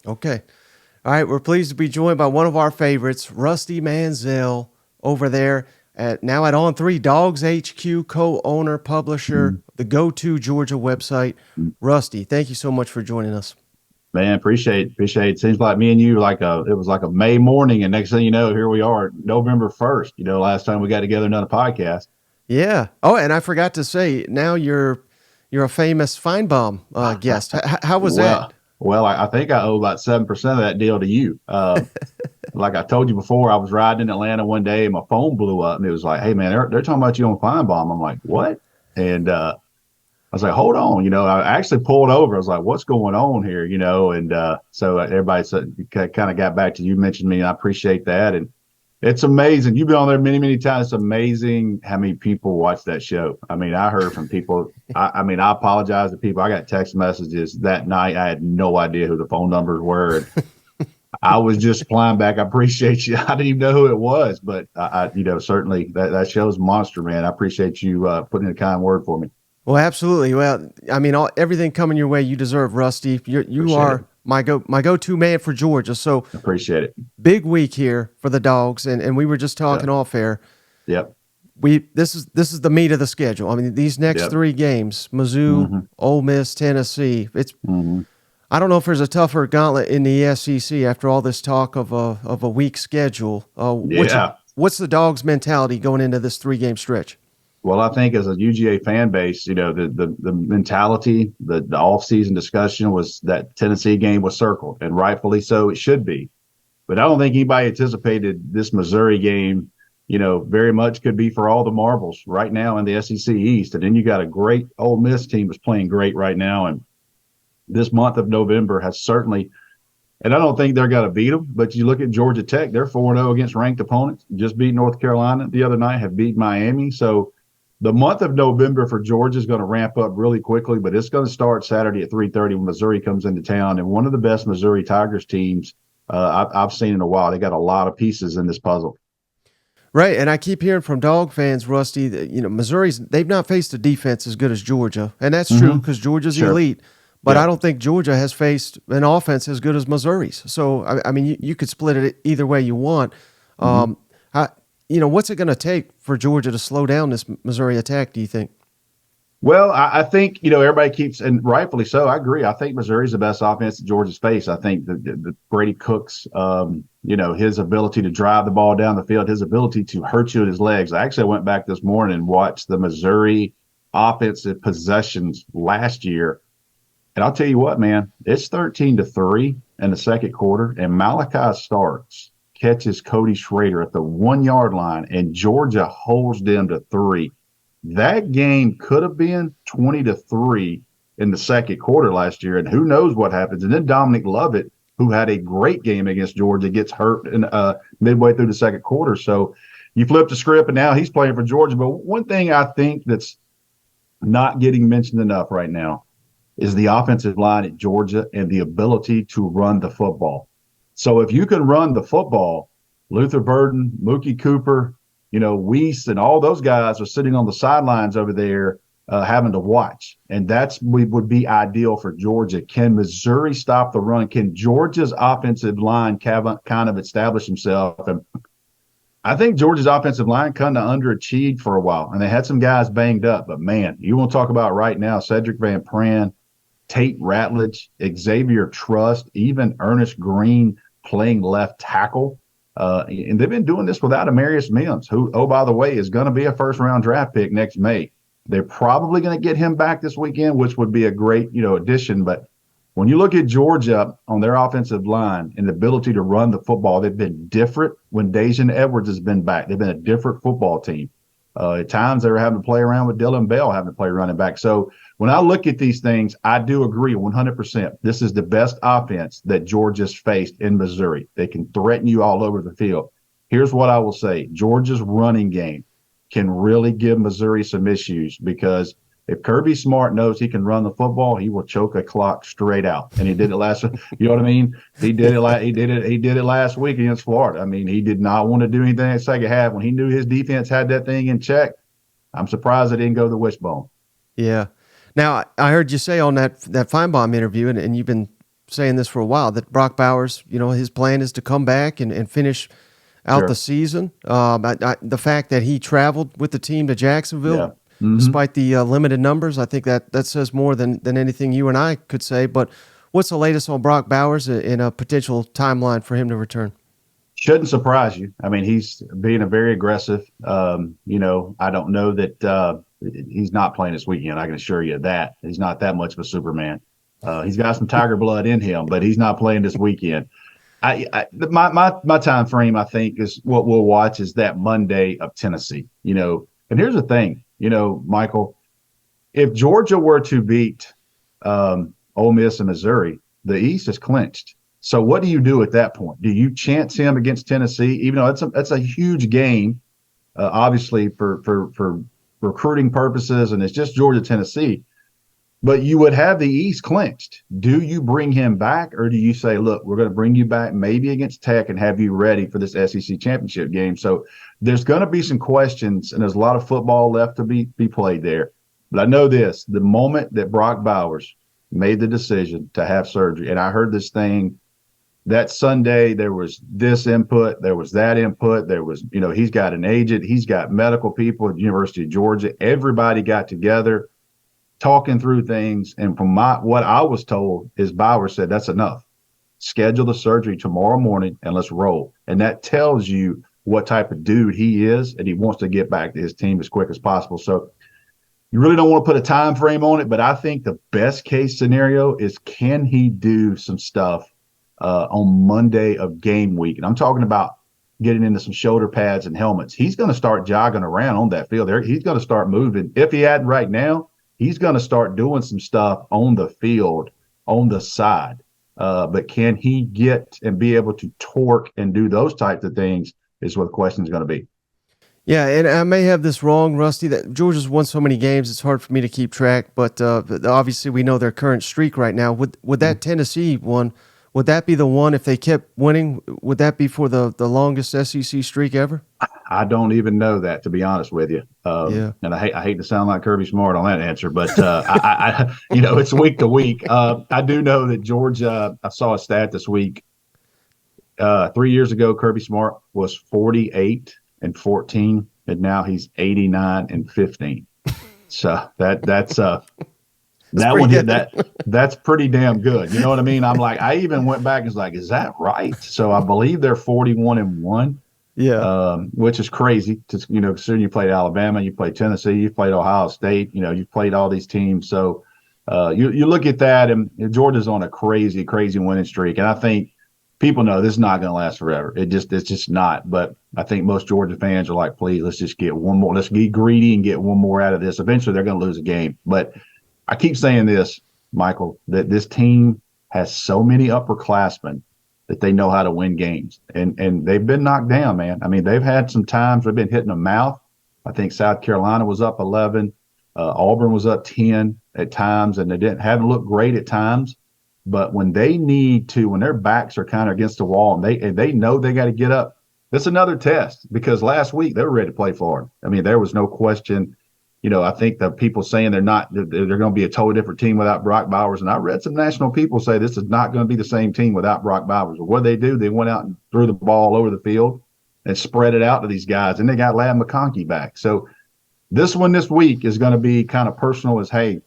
Okay. All right. We're pleased to be joined by one of our favorites, Rusty Mansell, over there now at On3, DawgsHQ, co-owner, publisher, the go-to Georgia website. Rusty, thank you so much for joining us. Man, appreciate it. Seems like me and you it was like a May morning, and next thing you know, here we are, November 1st. Last time we got together and done a podcast. Yeah. Oh, and I forgot to say, now you're a famous Finebaum guest. How was that? Well, I think I owe about 7% of that deal to you. Like I told you before, I was riding in Atlanta one day and my phone blew up, and it was like, "Hey man, they're talking about you on Finebaum." I'm like, "What?" And I was like, "Hold on," I actually pulled over. I was like, "What's going on here?" And so everybody kind of got back to you, mentioned me, and I appreciate that. And it's amazing. You've been on there many, many times. It's amazing how many people watch that show. I mean, I heard from people. I apologize to people. I got text messages that night. I had no idea who the phone numbers were. I was just replying back, "I appreciate you." I didn't even know who it was, but certainly that show's monster, man. I appreciate you putting in a kind word for me. Well, absolutely. Well, I mean, everything coming your way, you deserve, Rusty. You Appreciate are it. my go-to man for Georgia. So Appreciate it. big week here for the Dogs, and we were just talking Yep. off air. Yep. This is the meat of the schedule. I mean, these next Yep. three games: Mizzou, hmm Ole Miss, Tennessee. hmm I don't know if there's a tougher gauntlet in the SEC after all this talk of a weak schedule. Yeah. What's the Dogs' mentality going into this 3-game stretch? Well, I think as a UGA fan base, the mentality, the off-season discussion was that Tennessee game was circled, and rightfully so, it should be. But I don't think anybody anticipated this Missouri game, very much could be for all the marbles right now in the SEC East. And then you got a great Ole Miss team that's playing great right now. And this month of November has certainly, and I don't think they're going to beat them, but you look at Georgia Tech, they're 4-0 against ranked opponents, just beat North Carolina the other night, have beat Miami. So the month of November for Georgia is going to ramp up really quickly, but it's going to start Saturday at 3:30 when Missouri comes into town. And one of the best Missouri Tigers teams I've seen in a while. They got a lot of pieces in this puzzle. Right, and I keep hearing from Dog fans, Rusty, that they've not faced a defense as good as Georgia, and that's true Mm-hmm. because Georgia's Sure. elite. But I Yep. don't think Georgia has faced an offense as good as Missouri's. So I mean, you could split it either way you want. Mm-hmm. Um, I, what's it going to take for Georgia to slow down this Missouri attack? Do you think? Well, I think, everybody keeps, and rightfully so, I agree. I think Missouri's the best offense that Georgia's faced. I think the Brady Cook's, his ability to drive the ball down the field, his ability to hurt you with his legs. I actually went back this morning and watched the Missouri offensive possessions last year. And I'll tell you what, man, it's 13-3 in the second quarter, and Malachi Starks catches Cody Schrader at the 1 yard line, and Georgia holds them to 3. That game could have been 20-3 in the second quarter last year, and who knows what happens. And then Dominic Lovett, who had a great game against Georgia, gets hurt in, midway through the second quarter. So you flip the script, and now he's playing for Georgia. But one thing I think that's not getting mentioned enough right now is the offensive line at Georgia and the ability to run the football. So if you can run the football, Luther Burden, Mookie Cooper, Weiss, and all those guys are sitting on the sidelines over there having to watch. And would be ideal for Georgia. Can Missouri stop the run? Can Georgia's offensive line kind of establish himself? And I think Georgia's offensive line kind of underachieved for a while, and they had some guys banged up. But, man, you want to talk about right now, Cedric Van Pran, Tate Ratledge, Xavier Trust, even Ernest Green playing left tackle. And they've been doing this without Amarius Mims, who, oh, by the way, is going to be a first-round draft pick next May. They're probably going to get him back this weekend, which would be a great, addition. But when you look at Georgia on their offensive line and the ability to run the football, they've been different when Dajon Edwards has been back. They've been a different football team. At times they were having to play around with Dylan Bell having to play running back. So when I look at these things, I do agree 100%. This is the best offense that Georgia's faced in Missouri. They can threaten you all over the field. Here's what I will say. Georgia's running game can really give Missouri some issues because if Kirby Smart knows he can run the football, he will choke a clock straight out. And he did it last. You know what I mean? He did it last week against Florida. I mean, he did not want to do anything in the second half when he knew his defense had that thing in check. I'm surprised they didn't go to the wishbone. Yeah. Now I heard you say on that Feinbaum interview, and you've been saying this for a while, that Brock Bowers, his plan is to come back and finish out Sure. the season. The fact that he traveled with the team to Jacksonville, Yeah. Mm-hmm. despite the limited numbers, I think that says more than anything you and I could say. But what's the latest on Brock Bowers in a potential timeline for him to return? Shouldn't surprise you. I mean, he's being a very aggressive. I don't know that he's not playing this weekend. I can assure you that he's not that much of a Superman. He's got some tiger blood in him, but he's not playing this weekend. My time frame, I think, is what we'll watch is that Monday of Tennessee. And here's the thing, Michael, if Georgia were to beat Ole Miss and Missouri, the East is clinched. So what do you do at that point? Do you chance him against Tennessee? Even though that's a huge game, obviously for recruiting purposes, and it's just Georgia Tennessee. But you would have the East clinched. Do you bring him back, or do you say, look, we're going to bring you back maybe against Tech and have you ready for this SEC championship game? So there's going to be some questions, and there's a lot of football left to be played there. But I know this, the moment that Brock Bowers made the decision to have surgery, and I heard this thing that Sunday, there was this input, there was that input, there was, he's got an agent, he's got medical people at the University of Georgia. Everybody got together, talking through things, and from what I was told is Bauer said, that's enough. Schedule the surgery tomorrow morning and let's roll. And that tells you what type of dude he is, and he wants to get back to his team as quick as possible. So you really don't want to put a time frame on it, but I think the best case scenario is, can he do some stuff on Monday of game week? And I'm talking about getting into some shoulder pads and helmets. He's going to start jogging around on that field there. He's going to start moving. If he hadn't right now, he's going to start doing some stuff on the field, on the side. But can he get and be able to torque and do those types of things is what the question is going to be. Yeah, and I may have this wrong, Rusty, that Georgia's won so many games, it's hard for me to keep track. But obviously we know their current streak right now. Would that Tennessee one, would that be the one, if they kept winning, would that be for the longest SEC streak ever? I don't even know that, to be honest with you. Yeah. And I hate to sound like Kirby Smart on that answer, but it's week to week. I do know that Georgia, I saw a stat this week. 3 years ago, Kirby Smart was 48-14, and now he's 89-15. So that's that's pretty damn good. You know what I mean? I'm like, I even went back and was like, is that right? So I believe they're 41-1. Yeah. Which is crazy. Considering you played Alabama, you played Tennessee, you played Ohio State, you've played all these teams. So you look at that, and Georgia's on a crazy, crazy winning streak. And I think people know this is not going to last forever. It's just not. But I think most Georgia fans are like, please, let's just get one more. Let's be greedy and get one more out of this. Eventually, they're going to lose a game. But I keep saying this, Michael, that this team has so many upperclassmen that they know how to win games. And they've been knocked down, man. I mean, they've had some times they've been hitting the mouth. I think South Carolina was up 11. Auburn was up 10 at times, and they haven't looked great at times. But when they need to, when their backs are kind of against the wall and they know they got to get up, that's another test, because last week they were ready to play Florida. I mean, there was no question. I think the people saying they're going to be a totally different team without Brock Bowers. And I read some national people say this is not going to be the same team without Brock Bowers. But what they do, they went out and threw the ball over the field and spread it out to these guys. And they got Ladd McConkey back. So this one this week is going to be kind of personal as, hey,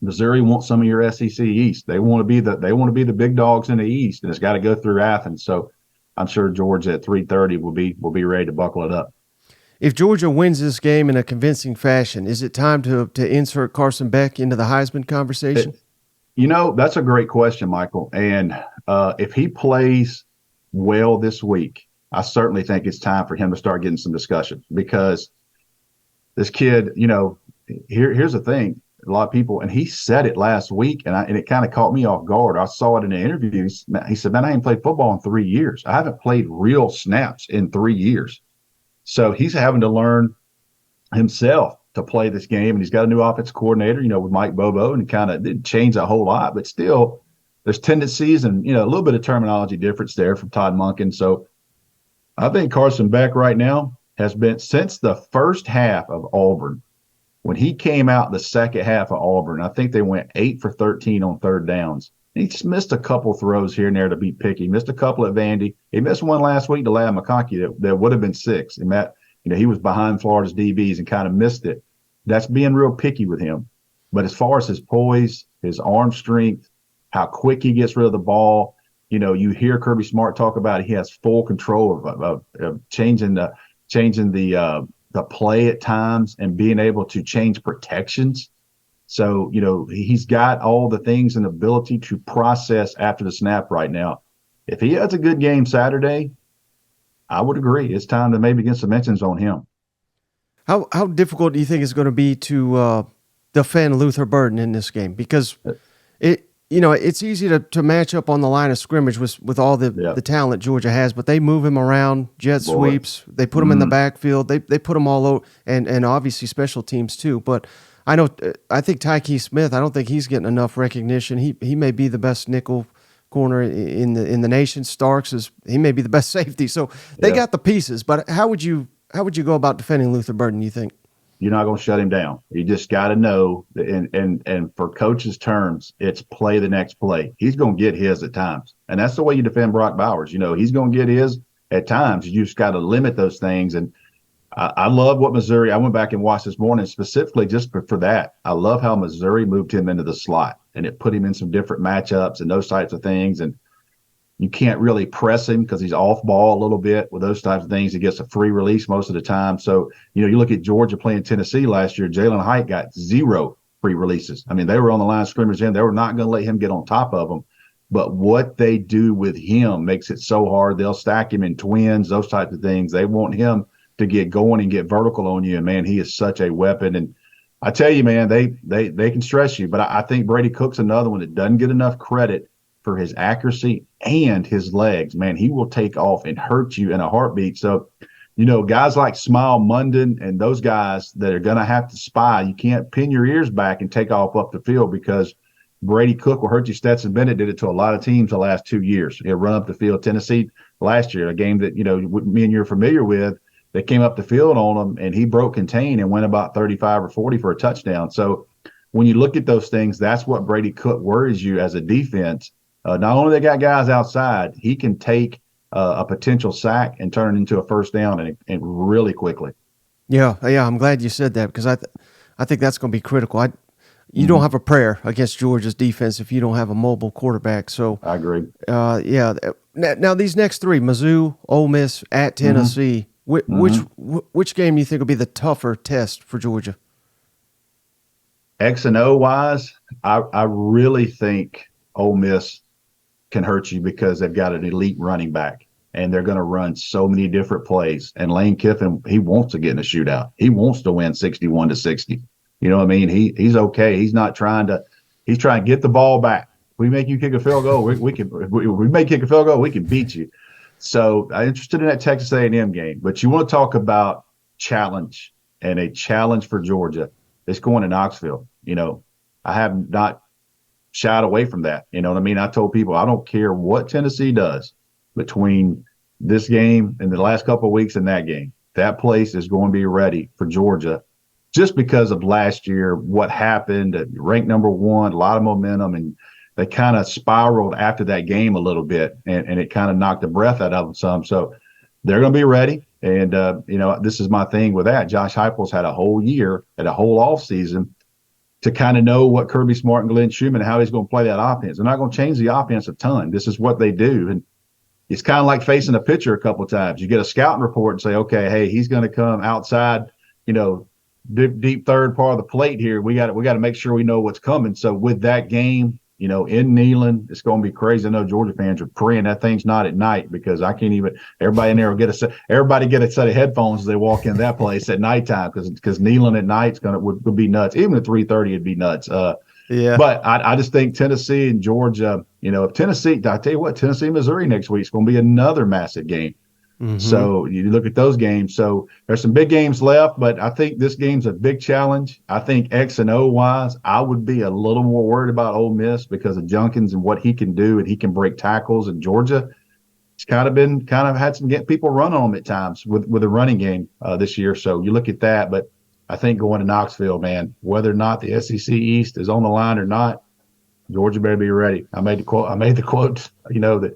Missouri wants some of your SEC East. They want to be the big dogs in the East, and it's got to go through Athens. So I'm sure Georgia at 3:30 will be ready to buckle it up. If Georgia wins this game in a convincing fashion, is it time to insert Carson Beck into the Heisman conversation? That's a great question, Michael. And if he plays well this week, I certainly think it's time for him to start getting some discussion, because this kid, here's the thing. A lot of people, and he said it last week, and it kind of caught me off guard. I saw it in an interview. He said, man, I ain't played football in 3 years. I haven't played real snaps in 3 years. So he's having to learn himself to play this game, and he's got a new offensive coordinator, with Mike Bobo, and kind of didn't change a whole lot, but still there's tendencies and, a little bit of terminology difference there from Todd Monken. So I think Carson Beck right now has been, since the first half of Auburn, when he came out the second half of Auburn, I think they went 8 for 13 on third downs. He just missed a couple throws here and there to be picky. He missed a couple at Vandy. He missed one last week to Lad McConkey that would have been six. And Matt, he was behind Florida's DBs and kind of missed it. That's being real picky with him. But as far as his poise, his arm strength, how quick he gets rid of the ball, you hear Kirby Smart talk about it. He has full control of changing the play at times and being able to change protections. So, he's got all the things and ability to process after the snap right now. If he has a good game Saturday, I would agree. It's time to maybe get some mentions on him. How difficult do you think it's going to be to defend Luther Burden in this game? Because it's easy to match up on the line of scrimmage with all the talent Georgia has, but they move him around, jet sweeps, they put him in the backfield, they put him all over, and obviously special teams too. But I think Tyke Smith, I don't think he's getting enough recognition. He may be the best nickel corner in the nation. He may be the best safety. So they got the pieces, but how would you go about defending Luther Burden, you think? You're not going to shut him down. You just got to know, and for coaches' terms, it's play the next play. He's going to get his at times, and that's the way you defend Brock Bowers. He's going to get his at times. You just got to limit those things. And I love what Missouri. I went back and watched this morning specifically just for that. I love how Missouri moved him into the slot, and it put him in some different matchups and those types of things. And you can't really press him because he's off ball a little bit with those types of things. He gets a free release most of the time. So, you look at Georgia playing Tennessee last year, Jalen Hite got 0 free releases. I mean, they were on the line of scrimmage and they were not going to let him get on top of them. But what they do with him makes it so hard. They'll stack him in twins, those types of things. They want him to get going and get vertical on you. And, man, he is such a weapon. And I tell you, man, they can stress you. But I think Brady Cook's another one that doesn't get enough credit for his accuracy and his legs. Man, he will take off and hurt you in a heartbeat. So, guys like Smile Munden and those guys that are going to have to spy, you can't pin your ears back and take off up the field because Brady Cook will hurt you. Stetson Bennett did it to a lot of teams the last 2 years. He'll run up the field. Tennessee last year, a game that, me and you're familiar with, they came up the field on him and he broke contain and went about 35 or 40 for a touchdown. So when you look at those things, that's what Brady Cook worries you as a defense. Not only they got guys outside, he can take a potential sack and turn it into a first down and really quickly. Yeah, I'm glad you said that because I think that's going to be critical. You don't have a prayer against Georgia's defense if you don't have a mobile quarterback. So I agree. Now these next three: Mizzou, Ole Miss, at Tennessee. Which game do you think will be the tougher test for Georgia? X and O wise, I really think Ole Miss can hurt you because they've got an elite running back and they're going to run so many different plays. And Lane Kiffin, he wants to get in a shootout. He wants to win 61-60. You know what I mean? He's okay. He's trying to get the ball back. We make you kick a field goal. We may kick a field goal. We can beat you. So I'm interested in that Texas A&M game. But you want to talk about challenge and a challenge for Georgia. It's going to Knoxville. I have not shied away from that. You know what I mean? I told people I don't care what Tennessee does between this game and the last couple of weeks and that game. That place is going to be ready for Georgia just because of last year, what happened, ranked number 1, a lot of momentum, and they kind of spiraled after that game a little bit, and it kind of knocked the breath out of them some. So they're going to be ready. And, this is my thing with that. Josh Heupel's had a whole year and a whole offseason to kind of know what Kirby Smart and Glenn Schumann, how he's going to play that offense. They're not going to change the offense a ton. This is what they do. And it's kind of like facing a pitcher a couple of times. You get a scouting report and say, okay, hey, he's going to come outside, deep third part of the plate here. We got to make sure we know what's coming. So with that game, in Neyland, it's going to be crazy. I know Georgia fans are praying that thing's not at night because I can't even. Everybody in there will get a set of headphones as they walk in that place at nighttime because Neyland at night would be nuts. Even at 3:30, it'd be nuts. Yeah. But I just think Tennessee and Georgia. If Tennessee, I tell you what, Tennessee, Missouri next week is going to be another massive game. Mm-hmm. So you look at those games. So there's some big games left, but I think this game's a big challenge. I think X and O wise, I would be a little more worried about Ole Miss because of Junkins and what he can do, and he can break tackles. And Georgia, it's kind of had some get people run on him at times with a running game this year. So you look at that, but I think going to Knoxville, man, whether or not the SEC East is on the line or not, Georgia better be ready. I made the quote. That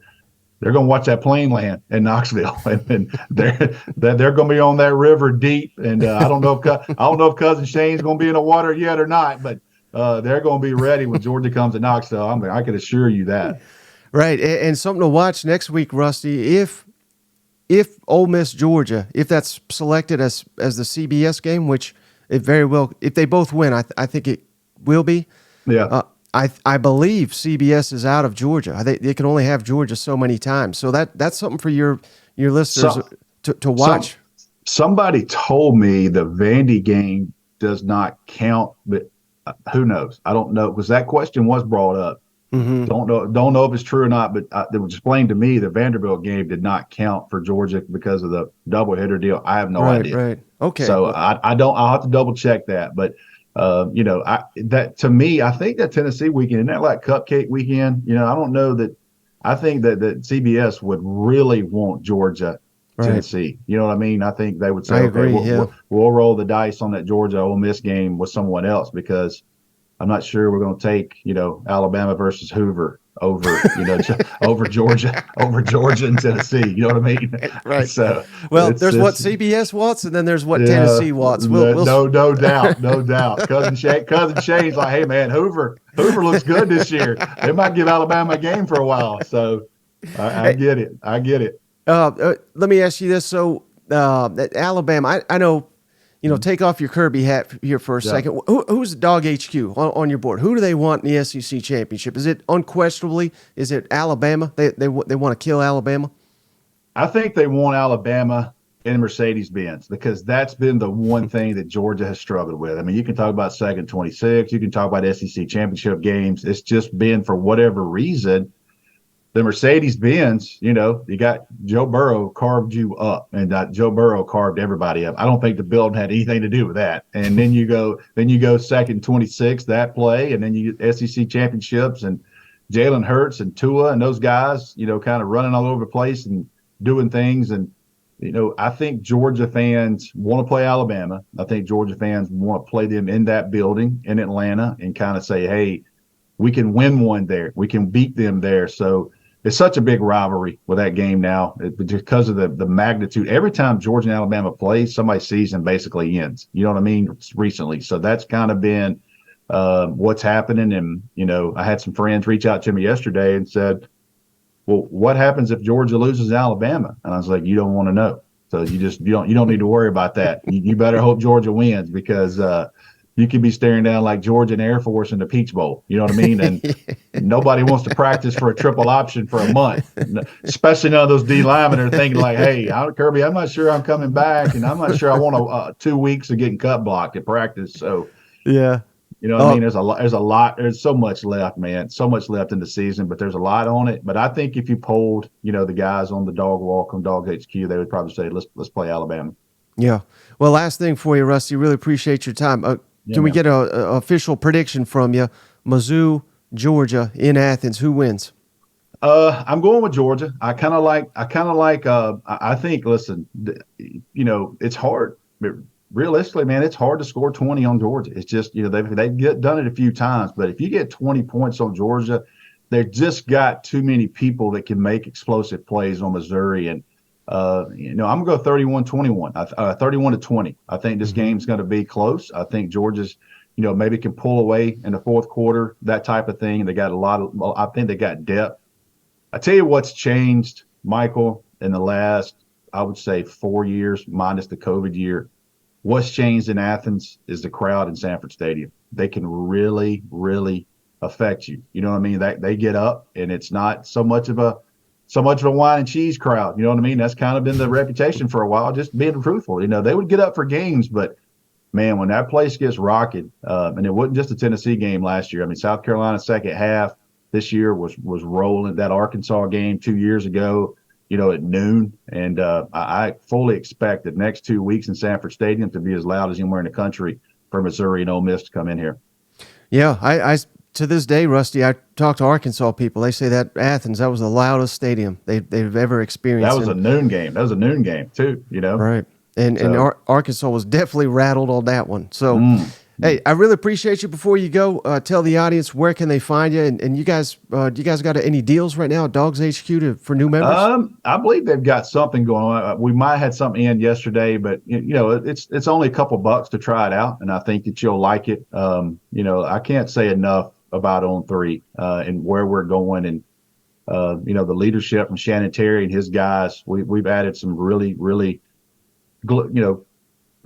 they're going to watch that plane land in Knoxville, and they're going to be on that river deep. And I don't know if Cousin Shane's going to be in the water yet or not, but they're going to be ready when Georgia comes to Knoxville. I can assure you that. Right, and something to watch next week, Rusty. If Ole Miss Georgia, if that's selected as the CBS game, which it very well, if they both win, I think it will be. Yeah. I believe CBS is out of Georgia. They can only have Georgia so many times. So that's something for your listeners to watch. Somebody told me the Vandy game does not count, but who knows? I don't know, because that question was brought up. Mm-hmm. Don't know if it's true or not, but it was explained to me the Vanderbilt game did not count for Georgia because of the doubleheader deal. I have no idea. Right. Okay. So I'll have to double check that, but. That to me, I think that Tennessee weekend, isn't that like cupcake weekend? I don't know that. I think that CBS would really want Georgia, Tennessee. You know what I mean? I think they would say, agree, we'll roll the dice on that Georgia Ole Miss game with someone else, because I'm not sure we're going to take, Alabama versus Hoover over, over Georgia and Tennessee. You know what I mean? Right. So, there's what CBS wants, and then there's what Tennessee wants. No doubt. Cousin Shane's like, hey man, Hoover looks good this year. They might give Alabama a game for a while. So I get it. Let me ask you this. So Alabama, I know. Take off your Kirby hat here for a second. Who's DawgsHQ on your board? Who do they want in the SEC championship? Is it unquestionably? Is it Alabama? They want to kill Alabama? I think they want Alabama and Mercedes-Benz, because that's been the one thing that Georgia has struggled with. I mean, you can talk about second 26. You can talk about SEC championship games. It's just been, for whatever reason, the Mercedes-Benz, you got Joe Burrow carved you up, and Joe Burrow carved everybody up. I don't think the building had anything to do with that. And then you go second 26, that play, and then you get SEC championships and Jalen Hurts and Tua and those guys, kind of running all over the place and doing things. And, I think Georgia fans want to play Alabama. I think Georgia fans want to play them in that building in Atlanta and kind of say, hey, we can win one there. We can beat them there. So it's such a big rivalry with that game now, because of the magnitude. Every time Georgia and Alabama play, somebody's season basically ends. You know what I mean? Recently. So that's kind of been what's happening. And, I had some friends reach out to me yesterday and said, well, what happens if Georgia loses Alabama? And I was like, you don't want to know. So you don't need to worry about that. You better hope Georgia wins, because you could be staring down like Georgia and Air Force in the Peach Bowl. You know what I mean? And nobody wants to practice for a triple option for a month, especially none of those D linemen are thinking like, hey, Kirby, I'm not sure I'm coming back, and I'm not sure I want 2 weeks of getting cut blocked at practice. So, yeah. You know what I mean? There's so much left, man. So much left in the season, but there's a lot on it. But I think if you polled, the guys on the dog walk on DawgsHQ, they would probably say, let's play Alabama. Yeah. Well, last thing for you, Rusty, really appreciate your time. Can we get an official prediction from you? Mizzou, Georgia in Athens, who wins? I'm going with Georgia. I think, listen, it's hard. Realistically, man, it's hard to score 20 on Georgia. It's just, they've done it a few times, but if you get 20 points on Georgia, they've just got too many people that can make explosive plays on Missouri. And, I'm going to go 31-21, 31-20. I think this game's going to be close. I think Georgia's, maybe can pull away in the fourth quarter, that type of thing. They got I think they got depth. I tell you what's changed, Michael, in the last, I would say 4 years, minus the COVID year. What's changed in Athens is the crowd in Sanford Stadium. They can really, really affect you. You know what I mean? They get up, and it's not so much of a wine and cheese crowd. You know what I mean? That's kind of been the reputation for a while, just being truthful. They would get up for games, but man, when that place gets rocking, and it wasn't just a Tennessee game last year. I mean, South Carolina second half this year was rolling. That Arkansas game 2 years ago, at noon. And I fully expect the next 2 weeks in Sanford Stadium to be as loud as anywhere in the country for Missouri and Ole Miss to come in here. Yeah, I to this day, Rusty, I talked to Arkansas people. They say that Athens, that was the loudest stadium they've ever experienced. That was a noon game. That was a noon game too, Right. And Arkansas was definitely rattled on that one. So Hey, I really appreciate you. Before you go, tell the audience where can they find you, and you guys, do you guys got any deals right now at Dogs HQ for new members? I believe they've got something going on. We might have had something in yesterday, but it's only a couple bucks to try it out, and I think that you'll like it. I can't say enough about On3 and where we're going, and the leadership from Shannon Terry and his guys. We've added some really, really,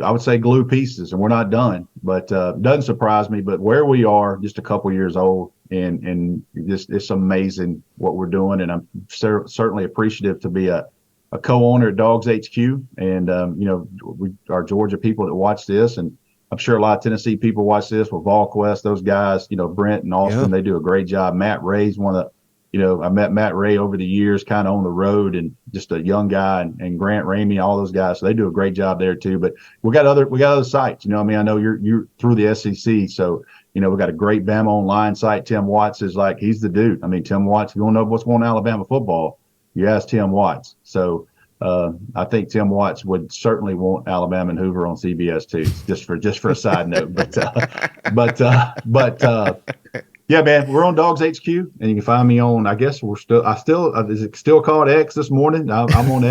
I would say glue pieces, and we're not done. But doesn't surprise me. But where we are, just a couple years old, and just it's amazing what we're doing. And I'm certainly appreciative to be a co-owner at DawgsHQ. And our Georgia people that watch this, and I'm sure a lot of Tennessee people watch this with VolQuest. Those guys, Brent and Austin, They do a great job. Matt Ray's one of the I met Matt Ray over the years, kind of on the road, and just a young guy, and Grant Ramey, all those guys. So they do a great job there too. But we got other sites. I know you're through the SEC, so we got a great Bama Online site. Tim Watts is he's the dude. Tim Watts. If you want to know what's going on in Alabama football, you ask Tim Watts. So I think Tim Watts would certainly want Alabama and Hoover on CBS too. Just for a side note, yeah, man, we're on DawgsHQ, and you can find me on. I guess is it still called X this morning? I'm on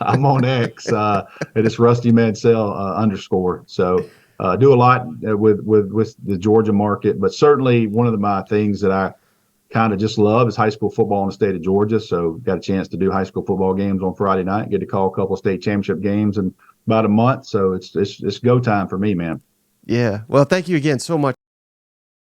I'm on X. It's Rusty Mansell _. So do a lot with the Georgia market, but certainly one of my things that I kind of just love is high school football in the state of Georgia. So got a chance to do high school football games on Friday night. Get to call a couple of state championship games in about a month. So it's go time for me, man. Yeah. Well, thank you again so much.